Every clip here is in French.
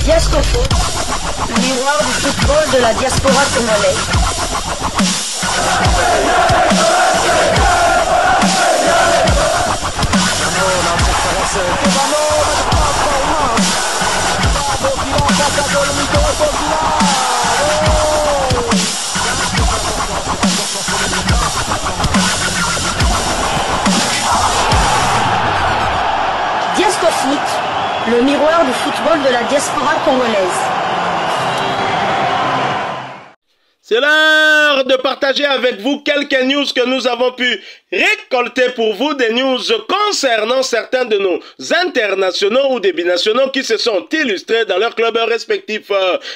Diascofoot, miroir du football de la diaspora congolaise. Diascofoot, le miroir du football de la diaspora congolaise. C'est l'heure de partager avec vous quelques news que nous avons pu récolter pour vous, des news concernant certains de nos internationaux ou des binationaux qui se sont illustrés dans leurs clubs respectifs.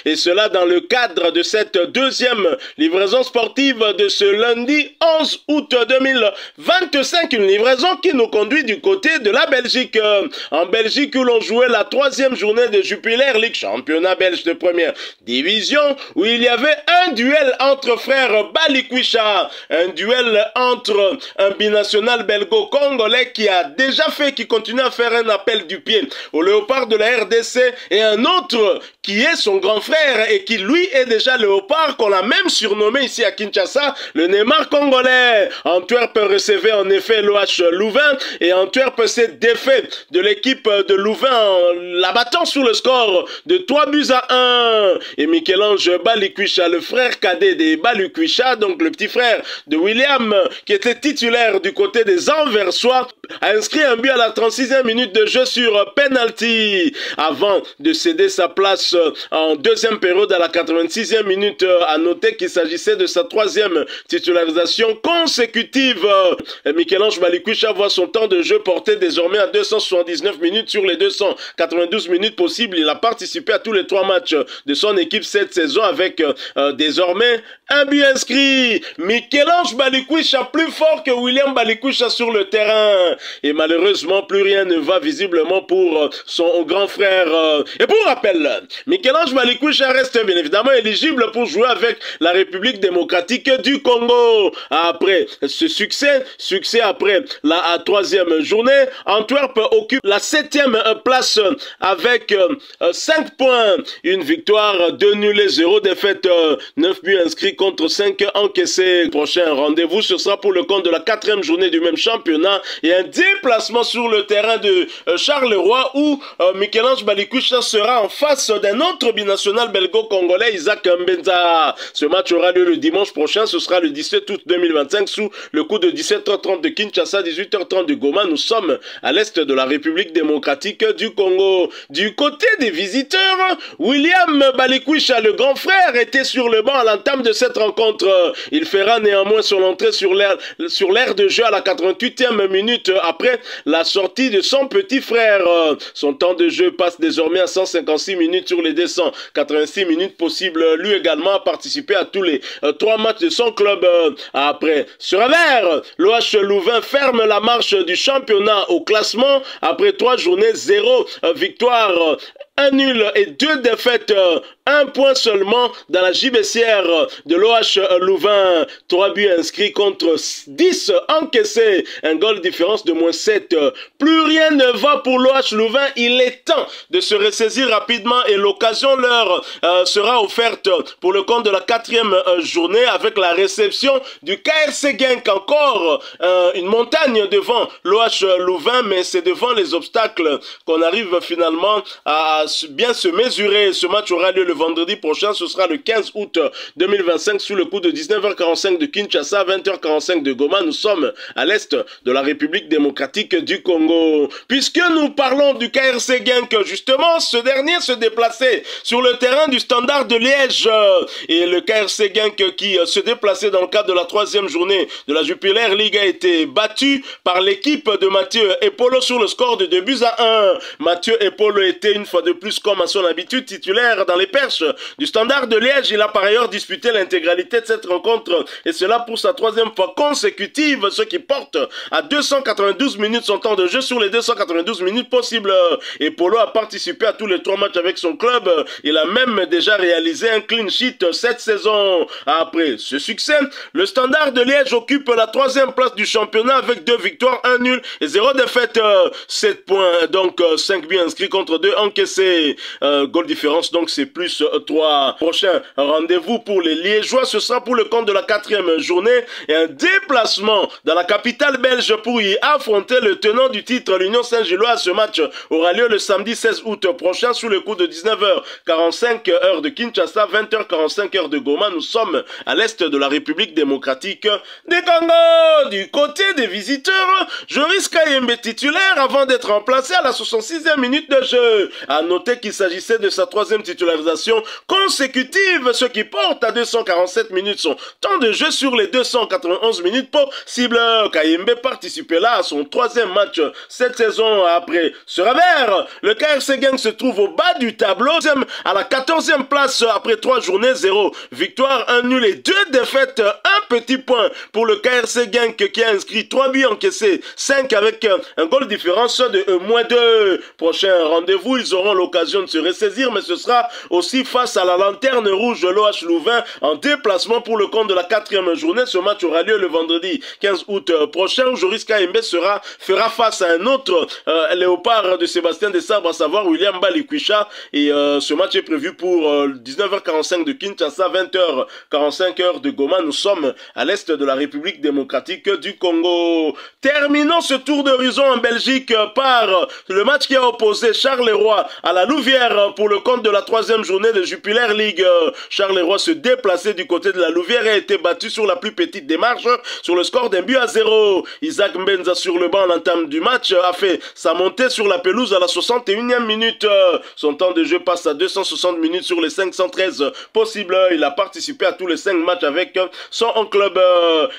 Et cela dans le cadre de cette deuxième livraison sportive de ce lundi 11 août 2025. Une livraison qui nous conduit du côté de la Belgique. En Belgique où l'on jouait la troisième journée de Jupiler League, championnat belge de première division, où il y avait un duel entre frères Balikwisha, un duel entre un binational belgo-congolais qui a déjà fait, qui continue à faire un appel du pied au léopard de la RDC, et un autre qui est son grand frère et qui lui est déjà léopard, qu'on a même surnommé ici à Kinshasa le Neymar congolais. Antwerp recevait en effet l'OH Louvain et Antwerp s'est défait de l'équipe de Louvain en la battant sous le score de 3-1. Et Michel-Ange Balikwisha, le frère cadet des Balikwisha, donc le petit frère de William, qui était titulaire du côté des Anversois, a inscrit un but à la 36e minute de jeu sur penalty avant de céder sa place en deuxième période à la 86e minute. À noter qu'il s'agissait de sa troisième titularisation consécutive. Michel-Ange Balikwisha voit son temps de jeu porté désormais à 279 minutes sur les 292 minutes possibles. Il a participé à tous les 3 matchs de son équipe cette saison avec désormais un but inscrit. Michel-Ange Balikwisha plus fort que William Balikwisha sur le terrain. Et malheureusement, plus rien ne va visiblement pour son grand frère. Et pour rappel, Michel-Ange Balikwisha reste bien évidemment éligible pour jouer avec la République démocratique du Congo. Après ce succès après la 3e journée, Antwerp occupe la 7e place avec 5 points. Une victoire, 2 nuls et 0 défaite, 9 buts inscrits contre 5 encaissés. Prochain rendez-vous, ce sera pour le compte de la 4e journée du même championnat et un déplacement sur le terrain de Charleroi où Michel-Ange Balikwisha sera en face d'un autre binational belgo-congolais, Isaac Mbenza. Ce match aura lieu le dimanche prochain, ce sera le 17 août 2025 sous le coup de 17h30 de Kinshasa, 18h30 de Goma. Nous sommes à l'est de la République démocratique du Congo. Du côté des visiteurs, William Balikwisha, le grand frère, était sur le banc à l'entame de cette rencontre. Il fera néanmoins son entrée sur l'aire de jeu à la 88e minute après la sortie de son petit frère. Son temps de jeu passe désormais à 156 minutes sur les 286 minutes possibles. Lui également a participé à tous les 3 matchs de son club. Après ce revers, l'OH Louvain ferme la marche du championnat au classement après 3 journées, 0 victoire, 1 nul et 2 défaites, 1 point seulement dans la gibecière de l'OH Louvain. 3 buts inscrits contre 10 encaissés, un goal différence de -7. Plus rien ne va pour l'OH Louvain. Il est temps de se ressaisir rapidement et l'occasion leur sera offerte pour le compte de la 4e journée avec la réception du KRC Genk. Encore une montagne devant l'OH Louvain, mais c'est devant les obstacles qu'on arrive finalement à bien se mesurer. Ce match aura lieu le vendredi prochain, ce sera le 15 août 2025 sous le coup de 19h45 de Kinshasa, 20h45 de Goma. Nous sommes à l'est de la République démocratique du Congo. Puisque nous parlons du KRC Genk, justement, ce dernier se déplaçait sur le terrain du Standard de Liège. Et le KRC Genk qui se déplaçait dans le cadre de la 3e journée de la Jupiler League a été battu par l'équipe de Mathieu Epolo sur le score de 2-1. Mathieu Epolo était une fois de plus, comme à son habitude, titulaire dans les perches du Standard de Liège. Il a par ailleurs disputé l'intégralité de cette rencontre et cela pour sa 3e fois consécutive, ce qui porte à 292 minutes son temps de jeu sur les 292 minutes possibles. Et Polo a participé à tous les 3 matchs avec son club. Il a même déjà réalisé un clean sheet cette saison. Après ce succès, le Standard de Liège occupe la 3e place du championnat avec 2 victoires, 1 nul et 0 défaite. 7 points, donc 5 buts inscrits contre 2 encaissés. encaissé. Goal différence, donc c'est plus 3. Prochain rendez-vous pour les Liégeois, ce sera pour le compte de la 4e journée et un déplacement dans la capitale belge pour y affronter le tenant du titre, l'Union Saint-Gilloise. Ce match aura lieu le samedi 16 août prochain sous le coup de 19h45 heure de Kinshasa, 20h45 heure de Goma. Nous sommes à l'est de la République démocratique du Congo. Du côté des visiteurs, Joris Kayembe titulaire avant d'être remplacé à la 66e minute de jeu. À noter qu'il s'agissait de sa 3e titularisation consécutive, ce qui porte à 247 minutes son temps de jeu sur les 291 minutes possibles. Kayembe participait là à son 3e match cette saison. Après ce revers, le KRC Gang se trouve au bas du tableau, à la 14e place après 3 journées, 0 victoire, 1 nul et 2 défaites, 1 petit point pour le KRC Gang qui a inscrit 3 buts encaissés, 5 avec un goal différence de -2. Prochain rendez-vous, ils auront l'occasion de se ressaisir, mais ce sera aussi face à la lanterne rouge de l'OH Louvain en déplacement pour le compte de la 4e journée. Ce match aura lieu le vendredi 15 août prochain où Joris Kayembe fera face à un autre léopard de Sébastien Desabre, à savoir William Balikwisha, et ce match est prévu pour 19h45 de Kinshasa, 20h45 heure de Goma. Nous sommes à l'est de la République démocratique du Congo. Terminons ce tour d'horizon en Belgique par le match qui a opposé Charleroi à la Louvière pour le compte de la 3e journée de Jupiler League. Charleroi se déplaçait du côté de la Louvière et a été battu sur la plus petite démarche sur le score d'1-0. Isaac Mbenza sur le banc à l'entame du match a fait sa montée sur la pelouse à la 61e minute. Son temps de jeu passe à 260 minutes sur les 513 possibles. Il a participé à tous les 5 matchs avec son club.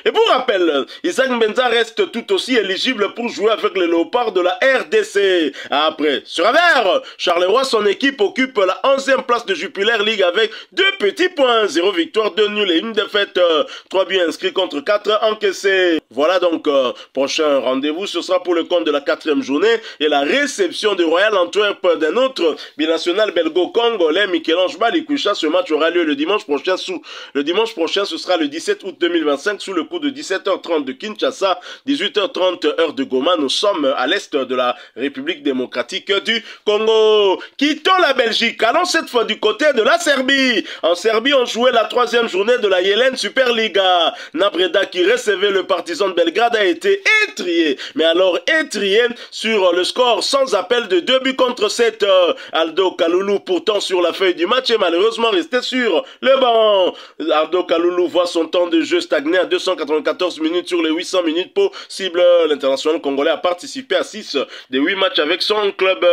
Et pour rappel, Isaac Mbenza reste tout aussi éligible pour jouer avec les Léopards de la RDC. Après ce revers, Charleroi, son équipe occupe la 11e place de Jupiler League avec 2 petits points, 0 victoire, 2 nuls et 1 défaite, 3 buts inscrits contre 4 encaissés. Voilà donc, prochain rendez-vous, ce sera pour le compte de la 4e journée et la réception de Royal Antwerp d'un autre binational belgo-congolais, Michel-Ange Balikwisha. Ce match aura lieu le dimanche prochain, ce sera le 17 août 2025 sous le coup de 17h30 de Kinshasa, 18h30 heure de Goma. Nous sommes à l'est de la République démocratique du Congo. Quittons la Belgique, allons cette fois du côté de la Serbie. En Serbie, on jouait la 3e journée de la Yelen Superliga. Nabreda, qui recevait le Partizan de Belgrade, a été étrié, mais alors étrié sur le score sans appel de 2 buts contre 7. Aldo Kaloulou, pourtant sur la feuille du match, est malheureusement resté sur le banc. Aldo Kaloulou voit son temps de jeu stagner à 294 minutes sur les 800 minutes possibles. L'international congolais a participé à 6 des 8 matchs avec son club.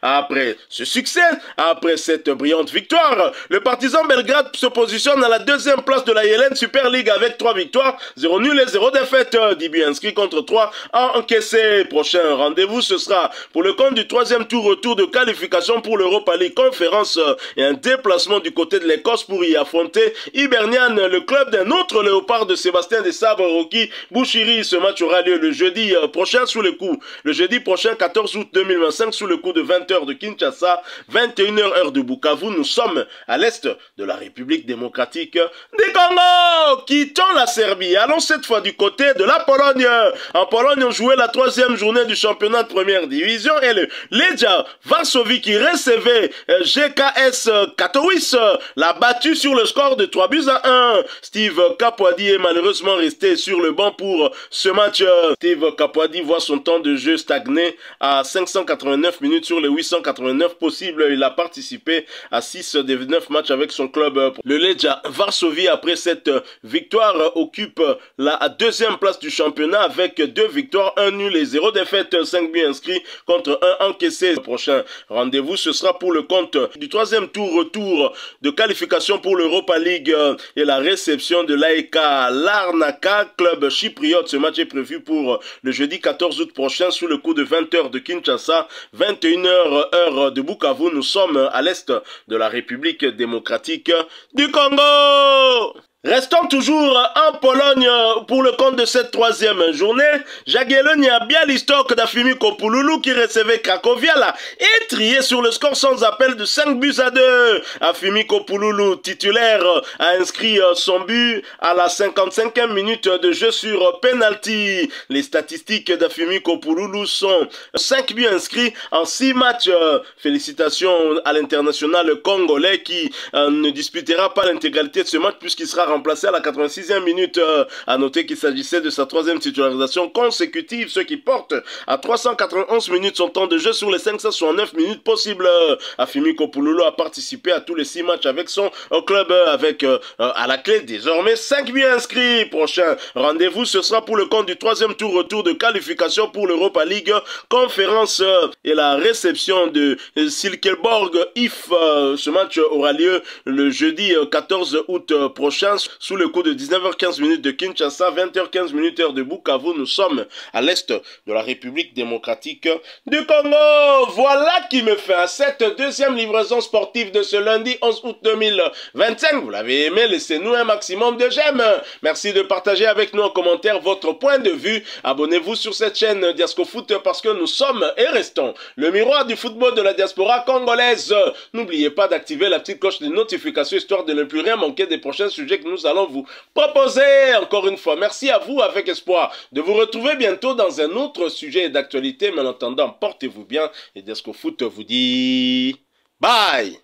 Après ce succès, après cette brillante victoire, le Partizan Belgrade se positionne à la 2e place de la Yelen Super League avec 3 victoires, 0 nul et 0 défaite. 10 buts inscrits contre 3 encaissés. Prochain rendez-vous, ce sera pour le compte du 3e tour retour de qualification pour l'Europa League Conférence et un déplacement du côté de l'Écosse pour y affronter Hibernian, le club d'un autre léopard de Sébastien Desabre, Rocky Bouchiri. Ce match aura lieu le jeudi prochain sous le coup. Le jeudi prochain, 14 août 2025, sous le coup de 20h de Kinshasa, 21h heure de Bukavu. Nous sommes à l'est de la République démocratique du Congo. Quittons la Serbie, allons cette fois du côté de la Pologne. En Pologne, on jouait la 3e journée du championnat de première division et le Legia Varsovie, qui recevait GKS Katowice, l'a battu sur le score de 3-1. Steve Kapwadi est malheureusement resté sur le banc pour ce match. Steve Kapwadi voit son temps de jeu stagner à 589 minutes sur les 889 possibles. Il a participé à 6 des 9 matchs avec son club. Le Legia Varsovie, après cette victoire, occupe la 2e place du championnat avec 2 victoires, 1 nul et 0 défaite, 5 buts inscrits contre 1 encaissé. Le prochain rendez-vous, ce sera pour le compte du 3e tour retour de qualification pour l'Europa League et la réception de l'AEK Larnaca, club chypriote. Ce match est prévu pour le jeudi 14 août prochain sous le coup de 20h de Kinshasa, 21h heure de Bukavu. Nous sommes à l'est de la République démocratique du Congo. Restons toujours en Pologne pour le compte de cette troisième journée. Jagiellonii Białystok d'Afimi Kopouloulou qui recevait Cracovia là est trié sur le score sans appel de 5-2. Afimi Kopouloulou, titulaire, a inscrit son but à la 55e minute de jeu sur penalty. Les statistiques d'Afimi Kopouloulou sont 5 buts inscrits en 6 matchs. Félicitations à l'international congolais qui ne disputera pas l'intégralité de ce match puisqu'il sera remplacé à la 86e minute. À noter qu'il s'agissait de sa troisième titularisation consécutive, ce qui porte à 391 minutes son temps de jeu sur les 569 minutes possibles. Afimi Kopouloulou a participé à tous les 6 matchs avec son club, avec à la clé désormais 5 buts inscrits. Prochain rendez-vous, ce sera pour le compte du troisième tour retour de qualification pour l'Europa League conférence et la réception de Silkeborg IF. Ce match aura lieu le jeudi 14 août prochain sous le coup de 19h15 de Kinshasa, 20h15 heure de Bukavu. Nous sommes à l'est de la République démocratique du Congo. Voilà qui me fait à cette deuxième livraison sportive de ce lundi 11 août 2025. Vous l'avez aimé, laissez-nous un maximum de j'aime. Merci de partager avec nous en commentaire votre point de vue. Abonnez-vous sur cette chaîne Diasco Foot parce que nous sommes et restons le miroir du football de la diaspora congolaise. N'oubliez pas d'activer la petite cloche de notification histoire de ne plus rien manquer des prochains sujets que nous allons vous proposer. Encore une fois, merci à vous avec espoir de vous retrouver bientôt dans un autre sujet d'actualité. Mais en attendant, portez-vous bien et Diasco Foot vous dit bye.